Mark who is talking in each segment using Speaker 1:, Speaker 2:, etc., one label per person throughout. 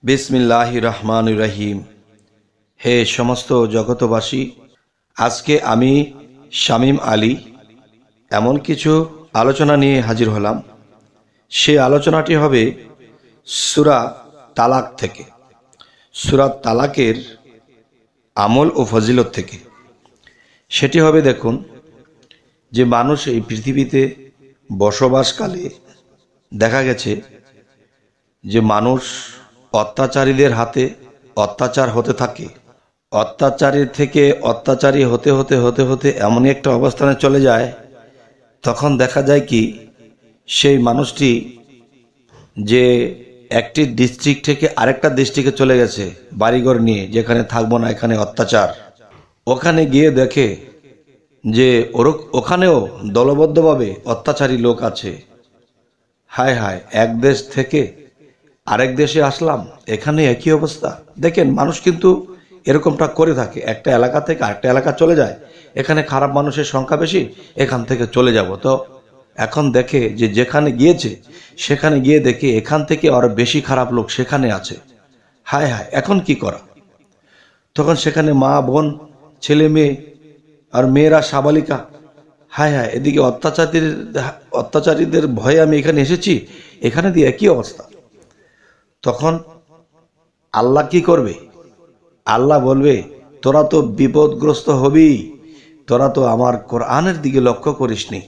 Speaker 1: বিসমিল্লাহির রহমানির রহিম। হে সমস্ত জগতবাসী, আজকে আমি শামীম আলী এমন কিছু আলোচনা নিয়ে হাজির হলাম। সে আলোচনাটি হবে সূরা তালাক থেকে, সূরা তালাকের আমল ও ফজিলত থেকে। সেটি হবে, দেখুন, যে মানুষ এই পৃথিবীতে বসবাসকালে দেখা গেছে যে মানুষ অত্যাচারীদের হাতে অত্যাচার হতে থাকে। অত্যাচারী থেকে অত্যাচারী হতে হতে হতে হতে এমনই একটা অবস্থানে চলে যায়, তখন দেখা যায় কি সেই মানুষটি যে একটি ডিস্ট্রিক্ট থেকে আরেকটা ডিস্ট্রিক্টে চলে গেছে বাড়িঘর নিয়ে, যেখানে থাকবো না, এখানে অত্যাচার। ওখানে গিয়ে দেখে যে ওখানেও দলবদ্ধভাবে অত্যাচারী লোক আছে। হায় হায়, এক দেশ থেকে আরেক দেশে আসলাম, এখানে একই অবস্থা। দেখেন, মানুষ কিন্তু এরকমটা করে থাকে। একটা এলাকা থেকে আরেকটা এলাকা চলে যায়, এখানে খারাপ মানুষের সংখ্যা বেশি, এখান থেকে চলে যাব। তো এখন দেখে যে যেখানে গিয়েছে সেখানে গিয়ে দেখে এখান থেকে আরো বেশি খারাপ লোক সেখানে আছে। হায় হায়, এখন কি করা? তখন সেখানে মা বোন, ছেলে মেয়ে আর মেয়েরা সাবালিকা, হায় হায়, এদিকে অত্যাচারীদের ভয়ে আমি এখানে এসেছি, এখানে দিয়ে একই অবস্থা। তখন আল্লাহ কি করবে? আল্লাহ বলবে, তোরা তো বিপদগ্রস্ত হবি, তোরা তো আমার কোরআনের দিকে লক্ষ্য করিসনি,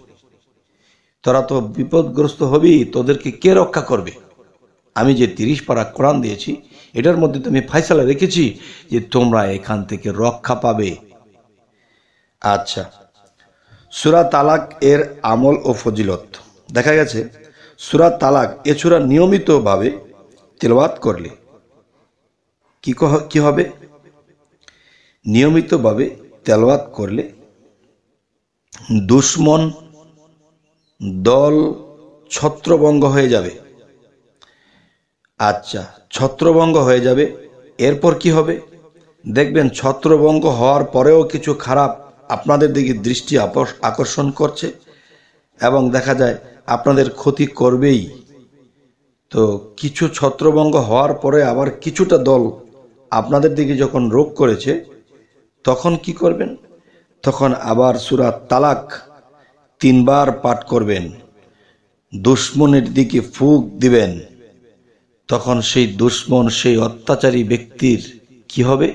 Speaker 1: তোরা তো বিপদগ্রস্ত হবি, তোদেরকে কে রক্ষা করবে? আমি যে 30 পারা কোরআন দিয়েছি, এটার মধ্যে তুমি ফায়সালা রেখেছি যে তোমরা এখান থেকে রক্ষা পাবে। আচ্ছা, সূরা তালাক এর আমল ও ফজিলত দেখা গেছে। সূরা তালাক এ সূরা নিয়মিতভাবে তেলাওয়াত করলে কি হবে? নিয়মিতভাবে তেলাওয়াত করলে দুশমন দল ছত্রভঙ্গ হয়ে যাবে। আচ্ছা, ছত্রভঙ্গ হয়ে যাবে। এরপর কি হবে? দেখবেন ছত্রভঙ্গ হওয়ার পরেও কিছু খারাপ আপনাদের দিকে দৃষ্টি আকর্ষণ করছে এবং দেখা যায় আপনাদের ক্ষতি করবেই। তো কিছু ছত্রভঙ্গ হওয়ার পরে আবার কিছুটা দল আপনাদের দিকে যখন রোগ করেছে, তখন কি করবেন? তখন আবার সূরা তালাক 3 বার পাঠ করবেন, দুশমনের দিকে ফুঁক দিবেন। তখন সেই দুশমন, সেই অত্যাচারী ব্যক্তির কি হবে?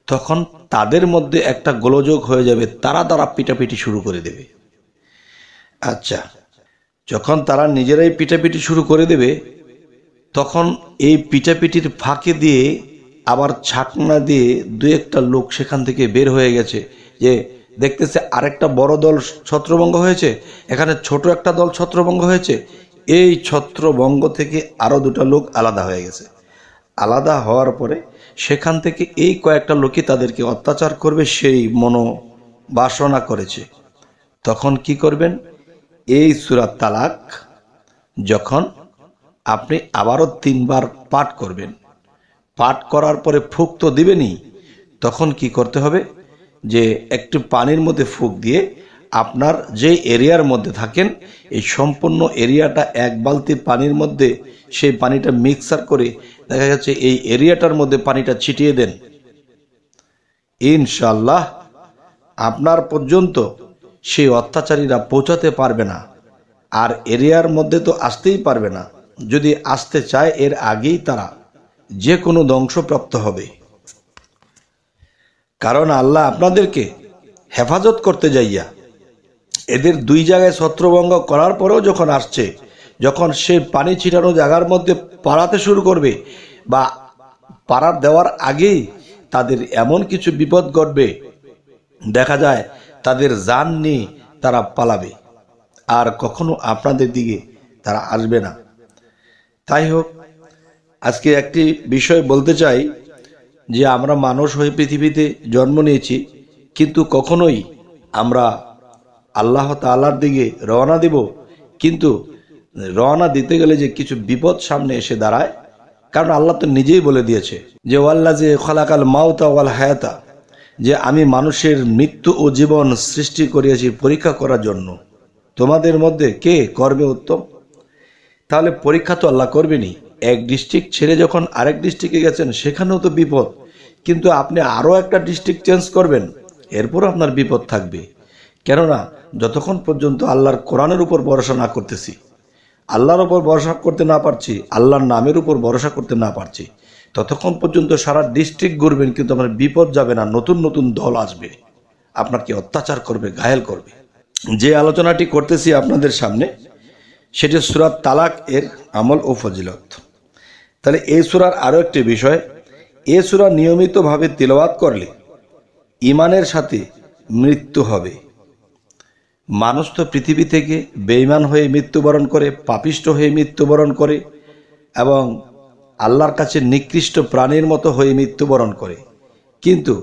Speaker 1: তখন তাদের মধ্যে একটা গোলযোগ হয়ে যাবে, তারা পিটাপিটি শুরু করে দেবে। আচ্ছা, যখন তারা নিজেরাই পিটাপিটি শুরু করে দেবে, তখন এই পিটাপিটির ফাঁকে দিয়ে আবার ছাকনা দিয়ে 2-1টা লোক সেখান থেকে বের হয়ে গেছে, যে দেখতেছে আরেকটা বড় দল ছত্রভঙ্গ হয়েছে, এখানে ছোট একটা দল ছত্রভঙ্গ হয়েছে। এই ছত্রভঙ্গ থেকে আরো 2টা লোক আলাদা হয়ে গেছে। আলাদা হওয়ার পরে সেখান থেকে এই কয়েকটা লোকই তাদেরকে অত্যাচার করবে, সেই মনোবাসনা করেছে। তখন কি করবেন? এই সূরা তালাক যখন আপনি আবারও 3 বার পাঠ করবেন, পাঠ করার পরে ফুঁক তো দিবেনই, তখন কি করতে হবে? যে একটু পানির মধ্যে ফুঁক দিয়ে আপনার যে এরিয়ার মধ্যে থাকেন, এই সম্পূর্ণ এরিয়াটা 1 বালতি পানির মধ্যে সেই পানিটা মিক্সার করে দেখা যাচ্ছে এই এরিয়াটার মধ্যে পানিটা ছিটিয়ে দেন। ইনশাআল্লাহ আপনার পর্যন্ত সেই অত্যাচারীরা পৌঁছাতে পারবে না, আর এরিয়ার মধ্যে তো আসতেই পারবে না। যদি আসতে চায়, এর আগেই তারা যে কোনো ধ্বংসপ্রাপ্ত হবে। কারণ আল্লাহ আপনাদেরকে হেফাজত করতে যাইয়া এদের 2 জায়গায় ছত্রভঙ্গ করার পরেও যখন আসছে, যখন সে পানি ছিটানো জায়গার মধ্যে পাড়াতে শুরু করবে বা পাড়া দেওয়ার আগেই তাদের এমন কিছু বিপদ ঘটবে, দেখা যায় তাদের জান নিয়ে তারা পালাবে, আর কখনো আপনাদের দিকে তারা আসবে না। তাই হোক, আজকে একটি বিষয় বলতে চাই যে আমরা মানুষ হয়ে পৃথিবীতে জন্ম নিয়েছি, কিন্তু কখনোই আমরা আল্লাহ তাআলার দিকে রওনা দিব, কিন্তু রওনা দিতে গেলে যে কিছু বিপদ সামনে এসে দাঁড়ায়। কারণ আল্লাহ তো নিজেই বলে দিয়েছে যে ওয়াল্লাযী খালাকাল মাউতা ওয়াল হায়াতা, যে আমি মানুষের মৃত্যু ও জীবন সৃষ্টি করিয়াছি পরীক্ষা করার জন্য, তোমাদের মধ্যে কে কর্মে উত্তম। তাহলে পরীক্ষা তো আল্লাহ করবেনই। এক ডিস্ট্রিক্ট ছেড়ে যখন আরেক ডিস্ট্রিক্টে গেছেন সেখানেও তো বিপদ, কিন্তু আপনি আরও একটা ডিস্ট্রিক্ট চেঞ্জ করবেন, এরপর আপনার বিপদ থাকবে। কেননা যতক্ষণ পর্যন্ত আল্লাহর কোরআনের উপর ভরসা না করতেছি, আল্লাহর উপর ভরসা করতে না পারছি, আল্লাহর নামের উপর ভরসা করতে না পারছি, ততক্ষণ পর্যন্ত সারা ডিস্ট্রিক্ট ঘুরবেন, কিন্তু আপনার বিপদ যাবে না। নতুন নতুন দল আসবে, আপনাকে অত্যাচার করবে, ঘায়েল করবে। যে আলোচনাটি করতেছি আপনাদের সামনে, সেটি সূরা তালাক এর আমল ও ফজিলত। তাহলে এই সূরার আরও একটি বিষয়, এই সূরা নিয়মিতভাবে তিলাওয়াত করলে ঈমানের সাথে মৃত্যু হবে। মানুষ তো পৃথিবী থেকে বেঈমান হয়ে মৃত্যুবরণ করে, পাপিষ্ঠ হয়ে মৃত্যুবরণ করে এবং আল্লাহর কাছে নিকৃষ্ট প্রাণীর মতো হয়ে মৃত্যুবরণ করে। কিন্তু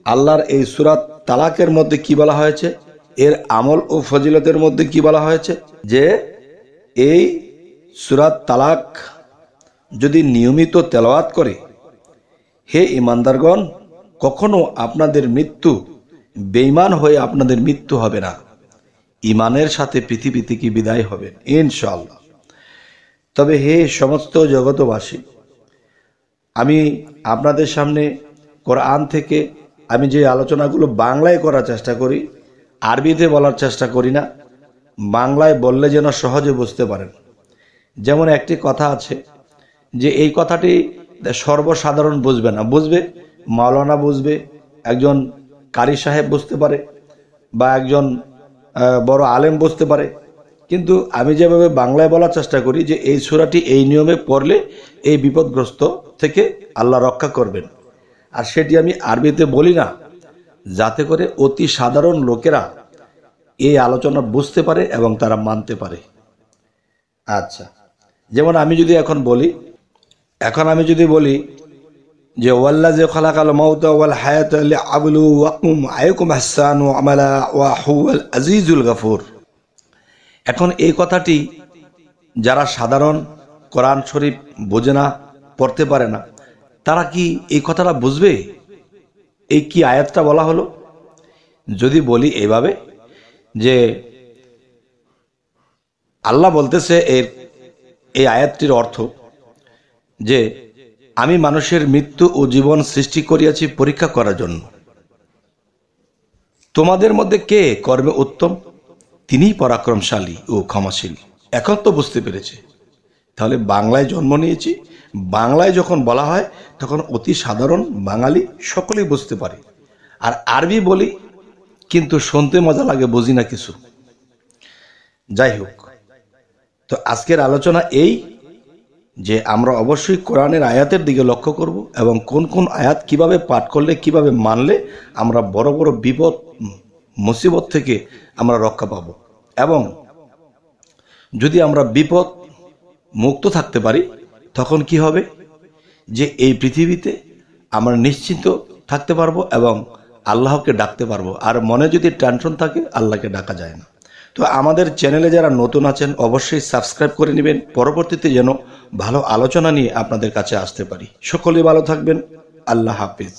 Speaker 1: আল্লাহর এই সূরা তালাকের মধ্যে কি বলা হয়েছে, এর আমল ও ফজিলতের মধ্যে কি বলা হয়েছে, যে এই সূরা তালাক যদি নিয়মিত তেলাওয়াত করে, হে ঈমানদারগণ, কখনো আপনাদের মৃত্যু বেঈমান হয়ে আপনাদের মৃত্যু হবে না, ঈমানের সাথে পৃথিবী থেকে বিদায় হবেন ইনশাআল্লাহ। তবে হে সমস্ত জগতবাসী, আমি আপনাদের সামনে কোরআন থেকে আমি যে আলোচনাগুলো বাংলায় করার চেষ্টা করি, আরবিতে বলার চেষ্টা করি না, বাংলায় বললে যেন সহজে বুঝতে পারেন। যেমন একটি কথা আছে যে এই কথাটি সর্বসাধারণ বুঝবে না, বুঝবে মাওলানা বুঝবে, একজন কারি সাহেব বুঝতে পারে, বা একজন বড় আলেম বুঝতে পারে। কিন্তু আমি যেভাবে বাংলায় বলার চেষ্টা করি যে এই সূরাটি এই নিয়মে পড়লে এই বিপদগ্রস্ত থেকে আল্লাহ রক্ষা করবেন, আর সেটি আমি আরবিতে বলি না, যাতে করে অতি সাধারণ লোকেরা এই আলোচনা বুঝতে পারে এবং তারা মানতে পারে। আচ্ছা, যেমন আমি যদি এখন বলি যে ওয়াল্লাযী খালাকাল মাউতা ওয়াল হায়াতা লিয়াবলুয়াকুম আইয়ুকুম আহসানু আমালা ওয়া হুয়াল আজিজুল গফুর। এখন এই কথাটি যারা সাধারণ কোরআন শরীফ বোঝে না, পড়তে পারে না, তারা কি এই কথাটা বুঝবে? এই কি আয়াতটা বলা হলো? যদি বলি এভাবে যে আল্লাহ বলতেছে এই আয়াতটির অর্থ যে আমি মানুষের মৃত্যু ও জীবন সৃষ্টি করিয়াছি পরীক্ষা করার জন্য, তোমাদের মধ্যে কে কর্মে উত্তম, তিনিই পরাক্রমশালী ও ক্ষমাশীল। এখন তো বুঝতে পেরেছে। তাহলে বাংলায় জন্ম নিয়েছি, বাংলায় যখন বলা হয় তখন অতি সাধারণ বাঙালি সকলেই বুঝতে পারে। আর আরবি বলি কিন্তু শুনতে মজা লাগে, বুঝি না কিছু। যাই হোক, তো আজকের আলোচনা এই যে আমরা অবশ্যই কোরআনের আয়াতের দিকে লক্ষ্য করব এবং কোন কোন আয়াত কিভাবে পাঠ করলে, কিভাবে মানলে আমরা বড় বড় বিপদ মুসিবত থেকে আমরা রক্ষা পাব, এবং যদি আমরা বিপদ মুক্ত থাকতে পারি তখন কি হবে, যে এই পৃথিবীতে আমরা নিশ্চিন্ত থাকতে পারবো এবং আল্লাহকে ডাকতে পারবো। আর মনে যদি টেনশন থাকে, আল্লাহকে ডাকা যায় না। তো আমাদের চ্যানেলে যারা নতুন আছেন অবশ্যই সাবস্ক্রাইব করে নেবেন, পরবর্তীতে যেন ভালো আলোচনা নিয়ে আপনাদের কাছে আসতে পারি। সকলেই ভালো থাকবেন। আল্লাহ হাফিজ।